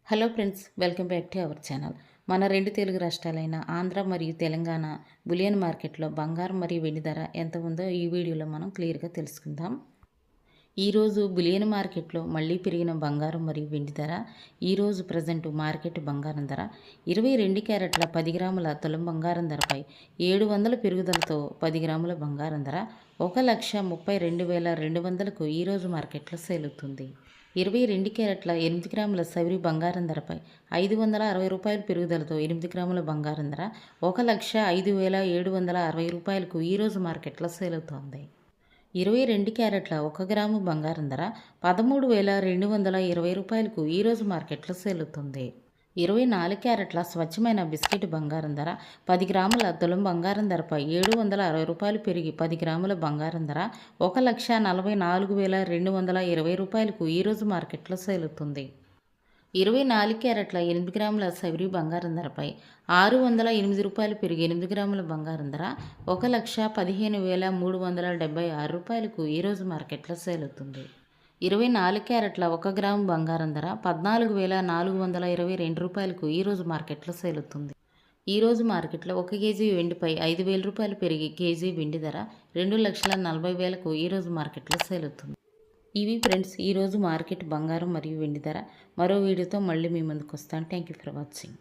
Hello friends, welcome back to our channel. మన రెండు తెలుగు రాష్ట్రాలైన ఆంధ్ర మరియు తెలంగాణ బులియన్ మార్కెట్లో బంగారం మరియు వెండి ధర ఎంత ఉందో ఈ వీడియోలో మనం క్లియర్గా తెలుసుకుందాం. ఈరోజు బులియన్ మార్కెట్లో మళ్ళీ పెరిగిన బంగారం మరియు వెండి ధర. ఈరోజు ప్రజెంట్ మార్కెట్ బంగారం ధర 22 క్యారెట్ల 10 గ్రాముల తులం బంగారం ధరపై 700 పెరుగుదలతో 10 గ్రాముల బంగారం ధర 1,32,200కు ఈరోజు మార్కెట్లో సేల్ అవుతుంది. 22 క్యారెట్ల 8 గ్రాముల సవరి బంగారం ధరపై 560 రూపాయలు పెరుగుదలతో 8 గ్రాముల బంగారం ధర 1,05,760 రూపాయలకు ఈరోజు మార్కెట్లో సేల్ అవుతోంది. 22 క్యారెట్ల 1 గ్రాము బంగారం ధర 13,220 రూపాయలకు ఈరోజు మార్కెట్లో సేల్ అవుతుంది. 24 క్యారెట్ల స్వచ్ఛమైన బిస్కెట్ బంగారం ధర 10 గ్రాముల తులం బంగారం ధరపై 760 రూపాయలు పెరిగి 10 గ్రాముల బంగారం ధర 1,44,220 రూపాయలకు ఈరోజు మార్కెట్లో సేల్ అవుతుంది. 24 క్యారెట్ల 8 గ్రాముల సవరి బంగారం ధరపై 608 రూపాయలు పెరిగి 8 గ్రాముల బంగారం ధర 1,15,376 రూపాయలకు ఈరోజు మార్కెట్లో సేల్ అవుతుంది. 24 క్యారెట్ల 1 గ్రాము బంగారం ధర 14,422 రూపాయలకు ఈరోజు మార్కెట్లో సేల్ అవుతుంది. ఈరోజు మార్కెట్లో 1 కేజీ వెండిపై 5,000 రూపాయలు పెరిగి కేజీ వెండి ధర 2,40,40,000కు ఈరోజు మార్కెట్లో సేల్ అవుతుంది. ఇవి ఫ్రెండ్స్ ఈరోజు మార్కెట్ బంగారం మరియు వెండి ధర. మరో వీడియోతో మళ్ళీ మీ ముందుకు వస్తాను. Thank you for watching.